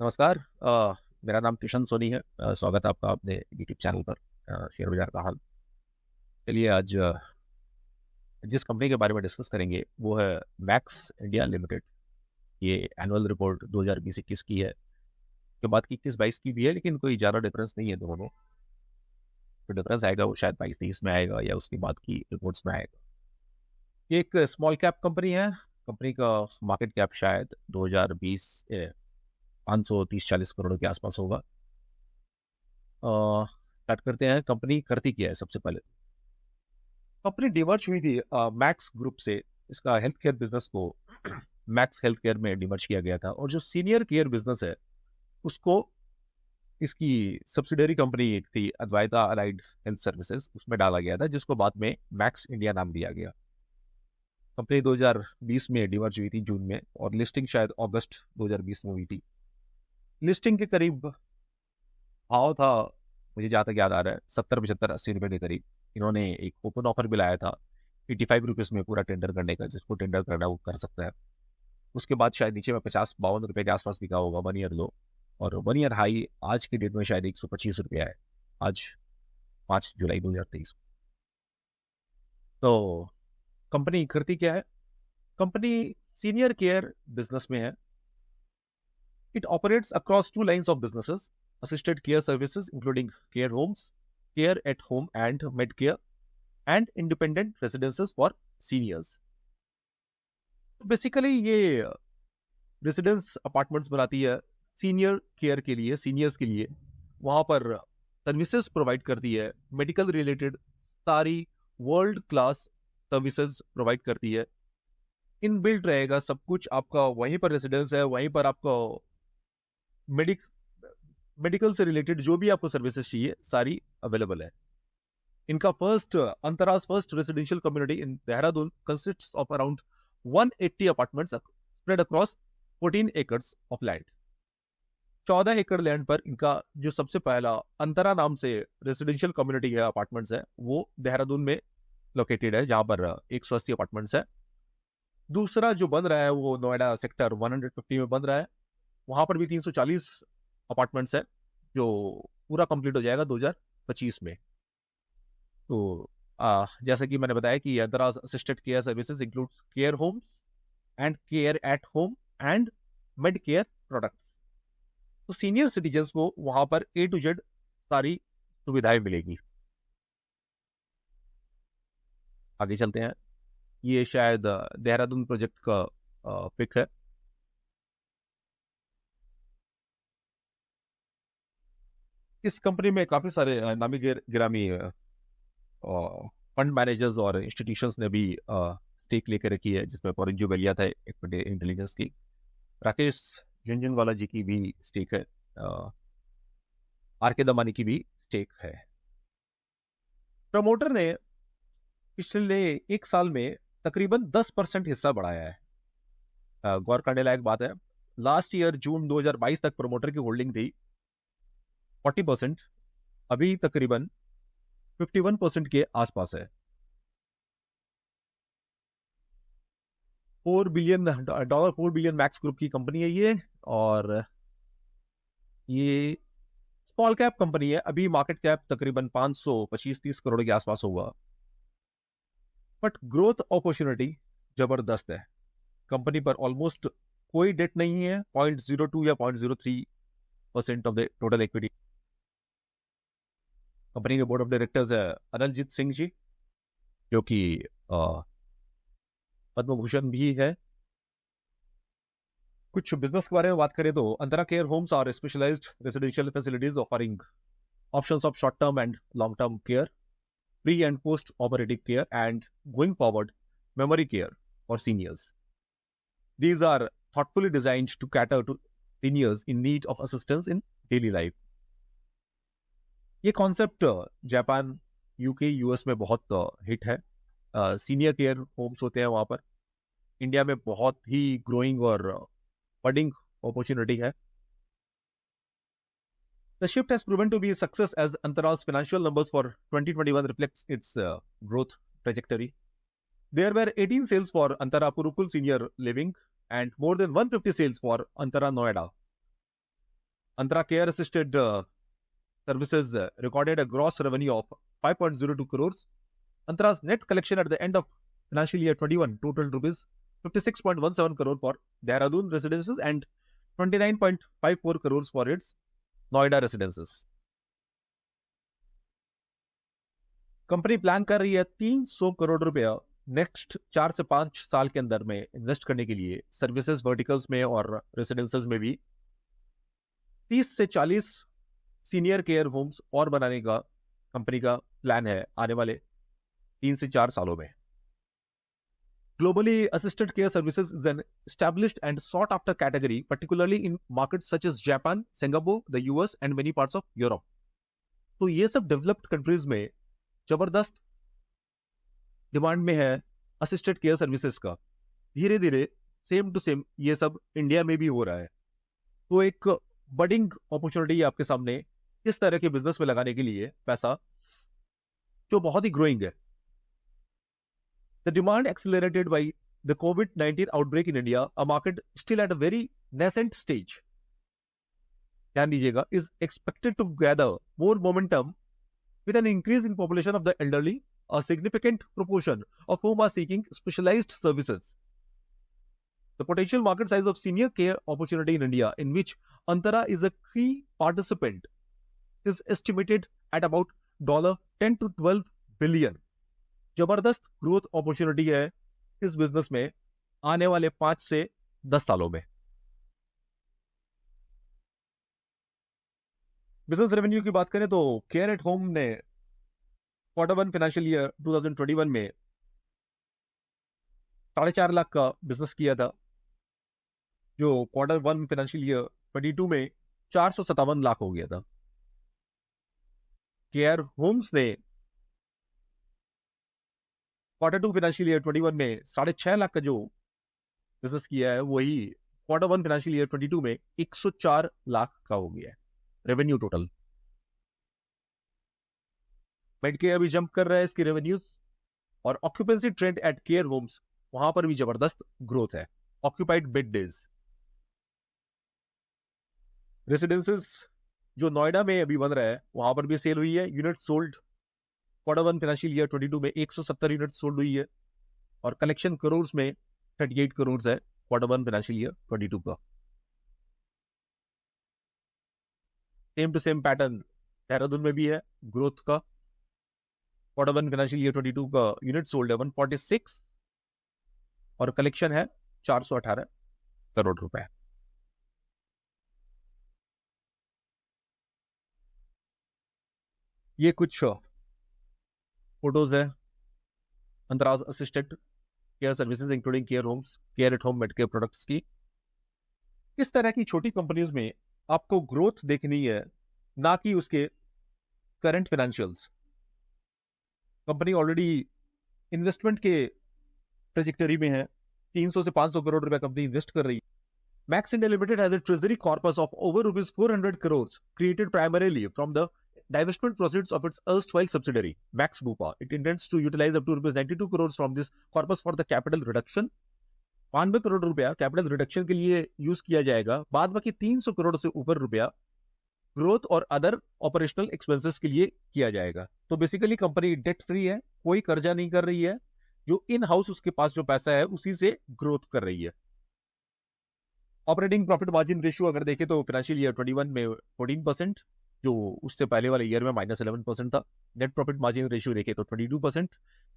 नमस्कार। मेरा नाम किशन सोनी है। स्वागत है आपका अपने यूट्यूब चैनल पर। शेयर बाजार का हाल। चलिए आज जिस कंपनी के बारे में डिस्कस करेंगे वो है मैक्स इंडिया लिमिटेड। ये एनुअल रिपोर्ट 2020-21 की है। के बाद की 21-22 की भी है, लेकिन कोई ज़्यादा डिफरेंस नहीं है दोनों में। जो डिफरेंस आएगा वो शायद 22-23 में आएगा या उसके बाद की रिपोर्ट्स में आएगा। ये एक स्मॉल कैप कंपनी है। कंपनी का मार्केट कैप शायद 2020 530-40 करोड़ के आसपास होगा। स्टार्ट करते हैं। कंपनी करती क्या है सबसे पहले। कंपनी डिमर्ज हुई थी मैक्स ग्रुप से। इसका हेल्थ केयर बिजनेस को मैक्स हेल्थ केयर में डिमर्ज किया गया था, और जो सीनियर केयर बिजनेस है उसको इसकी सब्सिडरी कंपनी एक थी अद्वैता अलाइड हेल्थ सर्विसेज, उसमें डाला गया था, जिसको बाद में मैक्स इंडिया नाम दिया गया। कंपनी 2020 में डिमर्ज हुई थी जून में, और लिस्टिंग शायद अगस्त 2020 में हुई थी। लिस्टिंग के करीब भाव था, मुझे जहाँ तक याद आ रहा है, 70-75-80 रुपए के करीब। इन्होंने एक ओपन ऑफर भी लाया था 85 रुपीज में पूरा टेंडर करने का, जिसको टेंडर करना वो कर सकता है। उसके बाद शायद नीचे में 50-52 रुपए के आसपास बिका होगा 1 ईयर लो, और 1 ईयर हाई आज की डेट में शायद 125 रुपया है, आज 5 जुलाई 2023। तो कंपनी करती क्या है। कंपनी सीनियर केयर बिजनेस में है। It operates across two lines of businesses: assisted care services including care homes, care at home and medcare, and independent residences for seniors. Basically ये रेसिडेंस अपार्टमेंट्स बनाती है senior care के लिए, seniors के लिए। वहाँ पर सर्विसेज प्रोवाइड करती है, मेडिकल रिलेटेड सारी वर्ल्ड क्लास सर्विसेज प्रोवाइड करती है। इन बिल्ट रहेगा सब कुछ आपका, वहीं पर रेसिडेंस है, वहीं पर आपका मेडिक मेडिकल से रिलेटेड जो भी आपको सर्विसेज चाहिए सारी अवेलेबल है। इनका Antara's first residential community in Dehradun consists of around 180 apartments spread across 14 acres of land. 14 एकड़ लैंड पर इनका जो सबसे पहला अंतरा नाम से रेसिडेंशियल कम्युनिटी है, अपार्टमेंट्स है, वो देहरादून में लोकेटेड है, जहां पर 180 अपार्टमेंट्स है। दूसरा जो बन रहा है वो नोएडा सेक्टर 150 में बन रहा है। वहां पर भी 340 अपार्टमेंट्स है, जो पूरा कंप्लीट हो जाएगा 2025 में। तो जैसा कि मैंने बताया कि Antara's assisted care services includes care homes and care at home and med care products. तो सीनियर सिटीजन्स को वहां पर A to Z सारी सुविधाएं मिलेगी। आगे चलते हैं। ये शायद देहरादून प्रोजेक्ट का पिक है। इस कंपनी में काफी सारे नामी गिरामी फंड मैनेजर्स और इंस्टीट्यूशंस ने भी स्टेक लेकर रखी है, जिसमें पौरंजू बलिया था एक इंटेलिजेंस की, राकेश झुंझुनवाला जी की भी स्टेक है, आर के दमानी की भी स्टेक है। प्रमोटर ने पिछले 1 साल में तकरीबन 10% हिस्सा बढ़ाया है। गौर करने लायक बात है, लास्ट ईयर जून 2022 तक प्रमोटर की होल्डिंग थी 40%, अभी तकरीबन 51% के आसपास है। $4 बिलियन मैक्स ग्रुप की कंपनी है ये, और ये स्मॉल कैप कंपनी है। अभी मार्केट कैप तकरीबन 525-30 करोड़ के आसपास होगा, बट ग्रोथ अपॉर्चुनिटी जबरदस्त है। कंपनी पर ऑलमोस्ट कोई डेट नहीं है, 0.02 या 0.03% of the total equity. Company के बोर्ड ऑफ डायरेक्टर्स है अनिलजीत सिंह जी, जो कि पद्म भूषण भी है। कुछ बिजनेस के बारे में बात करें तो Antara care homes are specialised residential facilities offering options of short-term and long-term care, pre and post-operative care, and going forward, memory care for seniors. These are thoughtfully designed to cater to seniors in need of assistance in daily life. ये concept Japan, UK, US में बहुत hit है। Senior care homes होते हैं वहां पर। India में बहुत ही ग्रोइंग और बडिंग अपॉर्चुनिटी है। The shift has proven to be a success as Antara's financial numbers for 2021 reflects its growth trajectory. There were 18 sales for Antara Purukul Senior Living and more than 150 sales for Antara Noida. Antara Care Assisted Services recorded a gross revenue of 5.02 crores. Antara's net collection at the end of financial year 21 totaled rupees 56.17 crore for Dehradun residences and 29.54 crores for its Noida residences. Company plan कर रही है 300 करोड़ रुपया next 4 से 5 साल के अंदर में invest करने के लिए सर्विसेज वर्टिकल्स में और रेसिडेंसेस में भी 30 से 40 सीनियर केयर होम्स और बनाने का कंपनी का प्लान है आने वाले 3 से 4 सालों में. Globally, assisted care services is an established and sought after category, particularly in markets such as Japan, Singapore, the US and many parts of Europe. तो ये सब डेवलप्ड कंट्रीज में जबरदस्त डिमांड में है असिस्टेड केयर सर्विसेज का. धीरे धीरे सेम टू सेम ये सब इंडिया में भी हो रहा है. तो एक बडिंग अपॉर्चुनिटी आपके सामने इस तरह के बिजनेस में लगाने के लिए पैसा जो बहुत ही ग्रोइंग है. The demand accelerated by the COVID-19 outbreak in India, a market still at a very nascent stage, ध्यान दीजिएगा, is expected to gather more momentum with an increase in population of the elderly, a significant proportion of whom are seeking specialized services. The potential market size of senior care opportunity in India, in which Antara is a key participant, is estimated at about $10 to 12 billion. जबरदस्त growth opportunity है इस business में आने वाले 5 से 10 सालों में. Business revenue की बात करें तो केयर एट होम ने Q1 फाइनेंशियल ईयर 2021 में 4.5 लाख का बिजनेस किया था, जो Q1 फाइनेंशियल ईयर 22 में 457 लाख हो गया था. केयर होम्स ने Q2 फाइनेंशियल ईयर 21 में 6.5 लाख का जो बिजनेस किया है वही Q1 फाइनेंशियल ईयर 22 में 104 लाख का हो गया है रेवेन्यू टोटल. मेडकेयर अभी जंप कर रहा है इसकी रेवेन्यूज, और occupancy trend at care homes वहां पर भी जबरदस्त ग्रोथ है. Occupied bed days. रेसिडेंसेस जो नोएडा में अभी बन रहा है वहां पर भी सेल हुई है. Unit sold Q1 financial year 22 में 170 यूनिट सोल्ड हुई है, और कलेक्शन करोड़ में 38 करोड़ है Q1 फाइनेंशियल ईयर 22 का. Same to same pattern Dehradun में भी है ग्रोथ का. Q1 फाइनेंशियल ईयर 22 का यूनिट सोल्ड है 146 और कलेक्शन है 418 करोड़ रुपए. ये कुछ फोटोज है Antara's assisted care services including care homes, care at home med care products की. इस तरह की छोटी कंपनीज में आपको ग्रोथ देखनी है, ना कि उसके current financials. Company already investment के ट्रेजेक्टरी में है. 300 से 500 करोड़ रुपए कंपनी इन्वेस्ट कर रही है. Max India Limited has a treasury corpus of over rupees 400 crores created primarily from the divestment proceeds of its erstwhile subsidiary, Max Bupa. It intends to utilize up to rupees 92 crores from this corpus for the capital reduction. 92 crore रुपया capital reduction के लिए use किया जाएगा. बाद बाकी 300 करोड़ से ऊपर रुपया ग्रोथ और अदर ऑपरेशनल एक्सपेंसेस के लिए किया जाएगा. तो बेसिकली कंपनी डेट फ्री है, कोई कर्जा नहीं कर रही है. जो इन हाउस उसके पास जो पैसा है उसी से ग्रोथ कर रही है. ऑपरेटिंग प्रॉफिट मार्जिन रेशियो अगर देखें तो फाइनेंशियल ईयर 21 में 14%, जो उससे पहले वाले ईयर में -11% था. नेट प्रॉफिट मार्जिन रेशियो देखें तो 22%,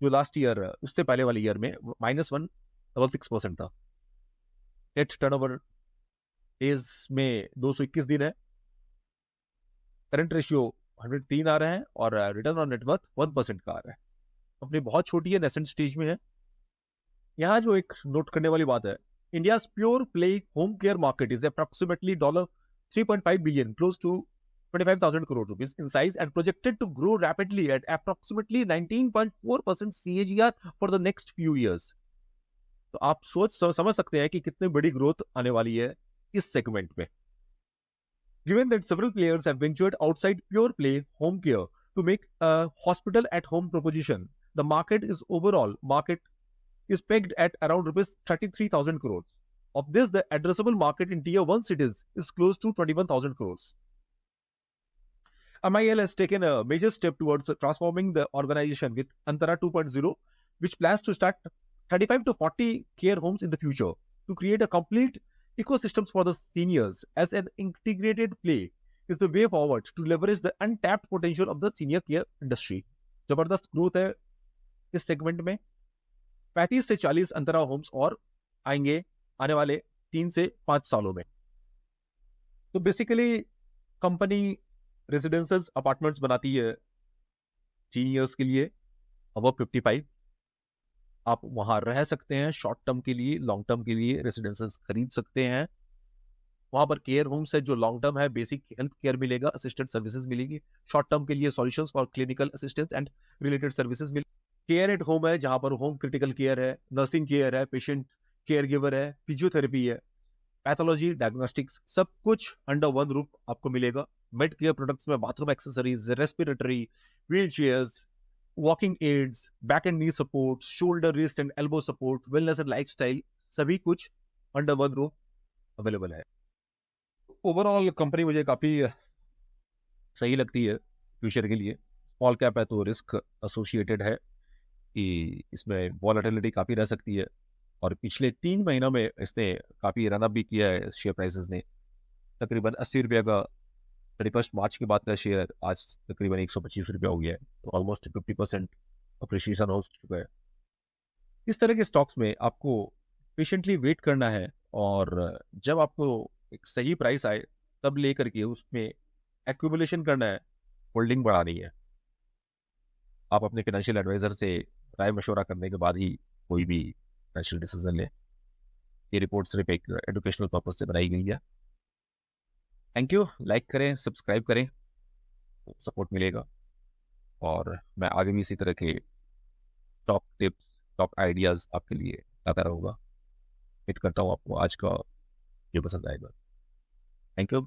जो लास्ट ईयर उससे पहले वाले ईयर में -166% था. नेट टर्नओवर डेज में 221 दिन है. करंट रेशियो 103 आ रहा है और रिटर्न ऑन नेटवर्थ 1% का आ रहा है. कंपनी बहुत छोटी है, नेसेंट स्टेज में है. यहाँ जो एक नोट करने वाली बात है, India's pure play home care market is approximately $3.5 billion, close to 25,000 crore rupees in size, and projected to grow rapidly at approximately 19.4% CAGR for the next few years. तो आप समझ सकते हैं कि कितनी बड़ी ग्रोथ आने वाली है इस सेगमेंट में. Given that several players have ventured outside pure play home care to make a hospital at home proposition, the overall market is pegged at around rupees 33,000 crores. Of this, the addressable market in tier 1 cities is close to 21,000 crores. MIL has taken a major step towards transforming the organization with Antara 2.0, which plans to start 35 to 40 care homes in the future to create a complete ecosystem for the seniors. As an integrated play is the way forward to leverage the untapped potential of the senior care industry. जबरदस्त growth है इस segment में. 35 से 40 अंतरा Holmes और आएंगे आने वाले 3 से 5 सालों में. तो बेसिकली कंपनी रेजिडेंशियल अपार्टमेंट्स बनाती है सीनियर्स के लिए अबव 55. आप वहां रह सकते हैं शॉर्ट टर्म के लिए, लॉन्ग टर्म के लिए रेजिडेंशियल खरीद सकते हैं. वहां पर केयर होम्स है जो लॉन्ग टर्म है, बेसिक हेल्थ केयर मिलेगा, असिस्टेंट सर्विसेज मिलेगी. शॉर्ट टर्म के लिए solutions for clinical assistance and related services मिलेगी. केयर एट होम है जहां पर होम क्रिटिकल केयर है, नर्सिंग केयर है, पेशेंट केयर गिवर है, फिजियोथेरेपी है, पैथोलॉजी, डायग्नोस्टिक्स, सब कुछ अंडर वन रूफ आपको मिलेगा. मेड केयर प्रोडक्ट्स में bathroom accessories, respiratory, wheel chairs, walking aids, back and knee support, shoulder, wrist and elbow support, wellness and lifestyle, सभी कुछ under one roof available है. Overall company मुझे काफी सही लगती है फ्यूचर के लिए. स्मॉल कैप है तो रिस्क एसोसिएटेड है कि इसमें वॉलेटिलिटी काफी रह सकती है, और पिछले 3 महीनों में इसने काफी रन अप भी किया है. शेयर प्राइसेस ने तकरीबन 80 रुपये का 31 मार्च के बाद का शेयर आज तकरीबन 125 रुपये हो गया है, तो ऑलमोस्ट 50% अप्रिशिएशन हो चुका है. इस तरह के स्टॉक्स में आपको पेशेंटली वेट करना है, और जब आपको एक सही प्राइस आए तब लेकर के उसमें एक्यूमुलेशन करना है, होल्डिंग बढ़ानी है. आप अपने फाइनेंशियल एडवाइजर से राय मशवरा करने के बाद ही कोई भी फाइनेंशियल डिसीजन ले. ये रिपोर्ट सिर्फ एक एजुकेशनल पर्पज से बनाई गई है. Thank you. लाइक करें, सब्सक्राइब करें, सपोर्ट मिलेगा, और मैं आगे भी इसी तरह के टॉप टिप्स, टॉप आइडियाज आपके लिए लाता रहूँगा. उम्मीद करता हूँ आपको आज का ये पसंद आएगा. Thank you.